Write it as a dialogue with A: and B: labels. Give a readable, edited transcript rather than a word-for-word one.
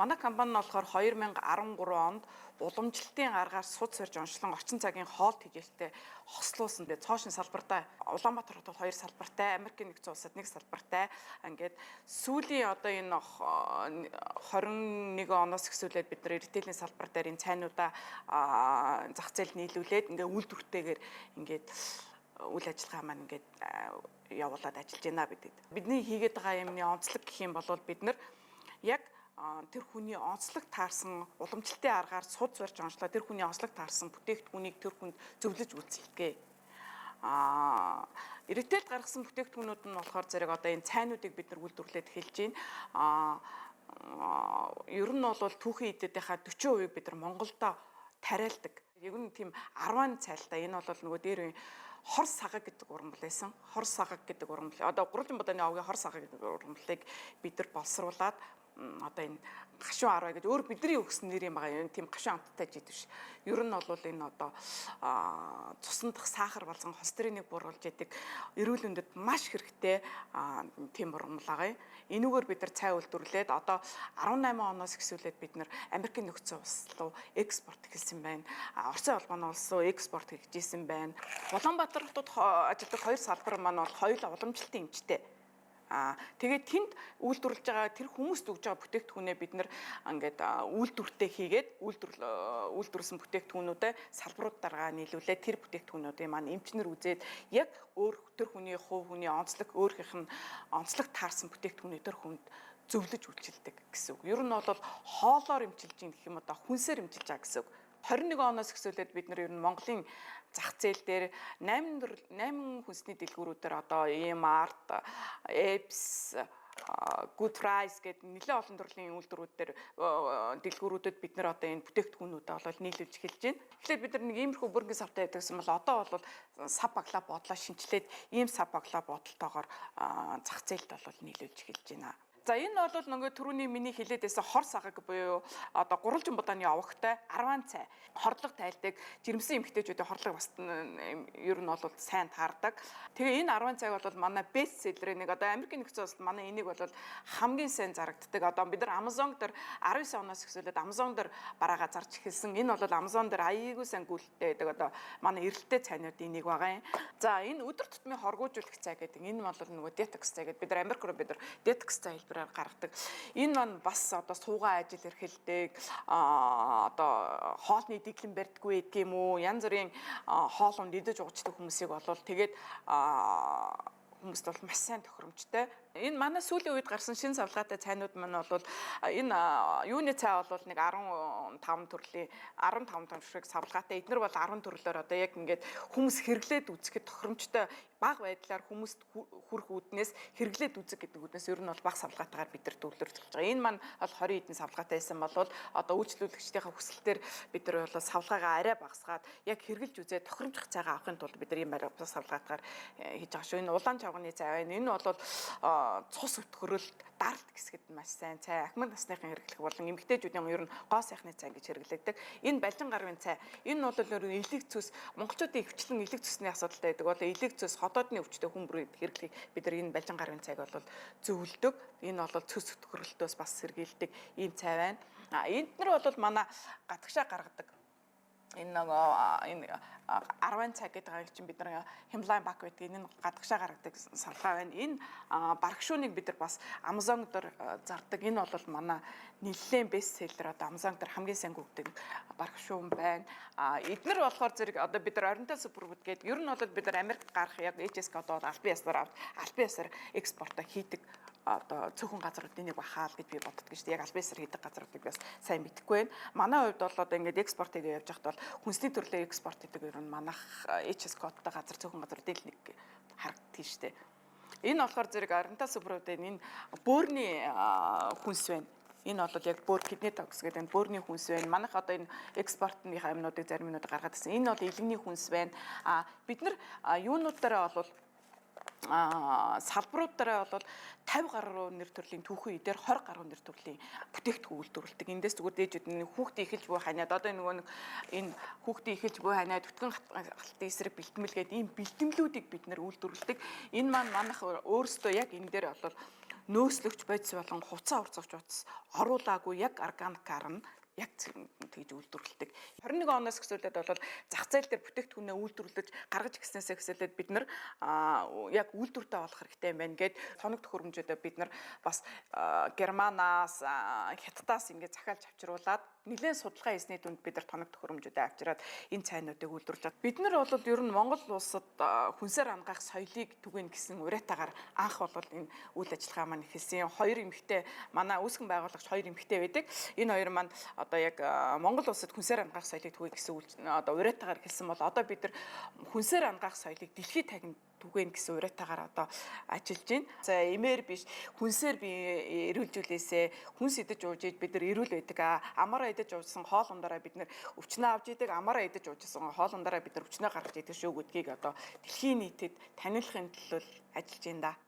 A: манай компани нь болохоор 2013 онд уламжлалтын аргаар суд сорж онцлон орчин цагийн хоол тэжээлтэй хослуулсан. Тэгээ цоошин салбартаа Улаанбаатар хотод 2 салбартай, Америкийн нэгдсэн улсад 1 салбартай. Ингээд сүүлийн одоо энэ 21 оноос эхлүүлээд бид нар ритейлийн салбар дээр энэ цайнуудаа зах зээлд нийлүүлээд ингээд үйлдвэртэйгээр ингээд үйл ажиллагаа маань ингээд явуулаад ажиллаж байна бидэд. Бидний хийгээд байгаа юмны онцлог гэх юм бол бид нар яг тэр хүний онцлог таарсан уламжлалтын аргаар суд зорж онцлоо тэр хүний онцлог таарсан бүтээгдэхүүнийг тэр хүнд зөвлөж үйлчлэгээ. Ритейлд гаргасан бүтээгдэхүүнүүд нь болохоор зэрэг одоо энэ цайнуудыг бид нар үйлдвэрлээд эхэлж байна. Ер нь бол түүхэн идэдийнхаа 40% бид нар Монголдо тариалдаг. Ер нь тийм 10 цайлтаа энэ бол нөгөө дээр хор сагаг гэдэг уран байсан. Хор сагаг гэдэг уран одоо гурван буудааны овгийн хор сагаг гэдэг уран бид нар боловсруулад одоо энэ гашуун 10 гэж өөр бидний өгсөн нэр юм байгаа юм. Тийм гашуун амттай жид биш. Ер нь бол энэ одоо цусан дах сахар болсон холестериныг бууруулж яадаг эрүүл мэндэд маш хэрэгтэй тийм уран байгаа юм. Энүүгээр бид нар цай үйлдвэрлээд одоо 18 оноос эхлүүлээд бид нар Америкийн нэгдсэн улс руу экспорт хийсэн байна. Орсын холбооны улс руу экспорт хийжсэн байна. Улаанбаатар хотод ажилладаг 2 салбар маань бол хоёулаа уламжлалтын эмчтэй. Тэгээд тэнд үйлдвэрлэж байгаа тэр хүмүүст өгж байгаа бүтээгдэхүүнээ бид нэр ингээд үйлдвэртэй хийгээд үйлдвэрлсэн бүтээгдэхүүнүүдээ салбаруудаараа нийлүүлээд тэр бүтээгдэхүүнүүдийн маань эмчнэр үзээд яг өөр тэр хүний хувь хүний онцлог өөрийнх нь онцлог таарсан бүтээгдэхүүнээ тэр хүнд зөвлөж үйлчилдэг гэсэн үг. Ер нь бол хоолоор эмчилж гин гэх юм одоо хүнсээр эмчилж байгаа гэсэн үг. 21 оноос эхлүүлээд бид нар ер нь Монголын зах зээл дээр 8 хүнсний дэлгүүрүүдээр одоо EMART, EBS, Good Price гэдэг нэлээд олон төрлийн үйлдвэрүүдээр дэлгүүрүүдэд бид нар одоо энэ бүтээгдэхүүнүүдээ бол нийлүүлж эхэлж байна. Тэгэхээр бид нар нэг иймэрхүү бүргийн савтай байдагсан бол одоо бол сав баглаа бодлоо шинчлээд ийм сав баглаа бодолтойгоор зах зээлд бол нийлүүлж эхэлж байна. За энэ бол нөгөө түрүүний миний хэлээд байсан хор сагаг буюу одоо гурвалжин будааны овогтой 10 цай. Хорлог тайлдаг жирэмсэн эмэгтэйчүүдийн хорлог бас ер нь бол сайн таардаг. Тэгээ энэ 10 цайг бол манай бест селлер нэг одоо Америкийн нэгдсэн улсад манай энийг бол хамгийн сайн зарагддаг. Одоо бид нар Amazon дээр 19 оноос эхлээд Amazon дээр бараагаа зарж эхэлсэн. Энэ бол Amazon дээр аяйгүй сайн гүйлтэй байдаг одоо манай эрэлттэй цайнуудын нэг байгаа юм. За энэ өдөр тутмын хоргоожуулах цай гэдэг энэ бол нөгөө detox цай гэдэг бид нар Америк руу бид нар detox цай гаргадаг. Энэ маань бас одоо суугаа ажил эрхэлдэг одоо хоолны дэглэм барьдаггүй гэдэг юм уу янз бүрийн хоолунд идэж уучдаг хүмүүсийг болвол тэгээд хүмүүст бол маш сайн тохиромжтой. Энэ манай сүүлийн үед гарсан шинэ савлгаатай цайнууд маань бол энэ юуны цай бол нэг 15 төрлийн 15 төршиг савлгаатай. Эднэр бол 10 төрлөөр одоо яг ингээд хүмүүс хэрэглээд үзэхэд тохиромжтой бага байдлаар хүмүүст хүрх үүднээс хэрэглээд үзэг гэдэг үүднээс ер нь бол бага савлгаатайгаар бид нар төвлөрч байгаа. Энэ маань бол 20 хэдэн савлгаатай байсан бол одоо үйлчлүүлэгчдийн хүсэлтээр бид нар бол савлгаагаа арай багасгаад яг хэрэглэж үзээд тохиромжтой цайгаа авахын тулд бид нар ийм барай савлгаатайгаар хийж байгаа шүү. Энэ улаан чавганы цай байна. Энэ бол цус өтгөрөлд даралт гэсгэд маш сайн цай. Ахмад насныхан хэрэглэх болон эмэгтэйчүүдийн ер нь гоо сайхны цай гэж хэрэглэдэг. Энэ балжин гарвын цай. Энэ бол ер нь элэг цус монголчуудын хвчлэн элэг цусны асуудалтай байдаг. Одоо элэг цус хотоодны өвчтөй хүмүүрийг хэрэглэх бид нар энэ балжин гарвын цайг бол зөвлөдөг. Энэ бол цус өтгөрөлтөөс бас сэргийлдэг ийм цай байна. Энд нар бол манай гадагшаа гаргадаг энэ нөгөө энэ 10 цаг гэдэг аяг чинь бид нар Himalayan Buck гэдэг энэ гадагшаа гаргадаг савлгаа байна. Энэ барагшууныг бид нар бас Amazon дээр зардаг. Энэ бол манай нэлээд бест селлер одоо Amazon дээр хамгийн сайн гүгдэг барагшуун байна. Эднэр болохоор зэрэг одоо бид нар Oriental Superfood гэдэг ер нь бол бид нар Америкт гарах яг HSK одоо албан ёсоор экспортоо хийдэг одоо цөөхөн газруудын нэг бахаал гэж би боддог шүү дээ. Яг албан ёсоор хийдэг газруудыг бас сайн мэдэхгүй байна. Манай хувьд бол одоо ингээд экспорт хийгээ явж байхад бол хүнсний төрлөө экспорт хийдэг ер нь манайх HS кодтой газар цөөхөн газруудын л нэг харагддаг шүү дээ. Энэ болохоор зэрэг Oriental Superfood-ийн энэ бөөрийн хүнс байна. Энэ бол яг бөөр kidney tox гэдэг энэ бөөрийн хүнс байна. Манайх одоо энэ экспортны юмнуудыг зарим юмнуудыг гаргаад ирсэн. Энэ бол илгэний хүнс байна. Бид нар юунууд дээр бол салбарууд дээр бол 50 гаруй нэр төрлийн түүхэн идээр 20 гаруй нэр төрлийн бүтээгдэхүүн үйлдвэрлэдэг. Эндээс зүгээр дээжүүд хүүхдийн эхэлж буй ханиад одоо нөгөө энэ хүүхдийн эхэлж буй ханиад өтгөн галтын эсрэг бэлтмэл гэдэг ийм бэлтмлүүдийг бид нэр үйлдвэрлэдэг. Энэ маань манайх өөрсдөө яг энэ дээр бол нөөцлөгч бодис болон хувцас урцагч утас оруулаагүй яг органикаар нь яг тэгж үйлдвэрлэдэг. 21 оноос эхлээд бол зах зээл дээр бүтээгдэхүүнээ үйлдвэрлэж гаргаж гиснээс эхлээд бид нар яг үйлдвэртэй болох хэрэгтэй юм байна гэд тоног төхөөрөмжөдөө бид нар бас Германаас, Хятадаас ингээд захиалж авчруулад нэлээд судалгаа хийсний дүнд бид нар тоног төхөөрөмжөдөө авчираад энэ цайнуудыг үйлдвэрлэж байна. Бид нар бол ер нь Монгол улсад хүнсээр хангах соёлыг түгээн гэсэн уриатаагаар анх бол энэ үйл ажиллагаа маань эхэлсэн. Хоёр эмэгтэй манай үүсгэн байгуулагч хоёр эмэгтэй байдаг. Энэ хоёр маань одоо яг Монгол улсад хүнсээр хангах соёлыг түгээх гэсэн одоо уриатаагаар эхэлсэн бол одоо бид нар хүнсээр хангах соёлыг дэлхийд тагнад түгээн гэсэн уриатаагаар одоо ажиллаж байна. За эмээр биш хүнсээр би эрүүлжүүлээсээ хүнс идэж ууж бид нар эрүүл байдаг. Амаараа идэж уужсан хоолундаараа бид нар өвчнөө авч идэг. Амаараа идэж уужсан хоолундаараа бид нар өвчнөө гаргаж идэг шүү гэдгийг одоо дэлхийн нийтэд таниулахын төлөө ажиллаж байна да.